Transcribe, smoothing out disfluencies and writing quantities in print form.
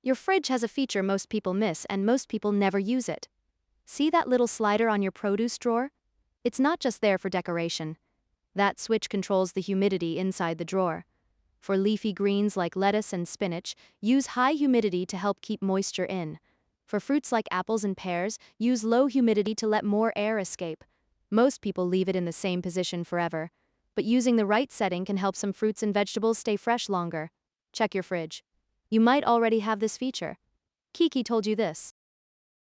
Your fridge has a feature most people miss and most people never use it. See that little slider on your produce drawer? It's not just there for decoration. That switch controls the humidity inside the drawer. For leafy greens like lettuce and spinach, use high humidity to help keep moisture in. For fruits like apples and pears, use low humidity to let more air escape. Most people leave it in the same position forever, but using the right setting can help some fruits and vegetables stay fresh longer. Check your fridge. You might already have this feature. Kiki told you this.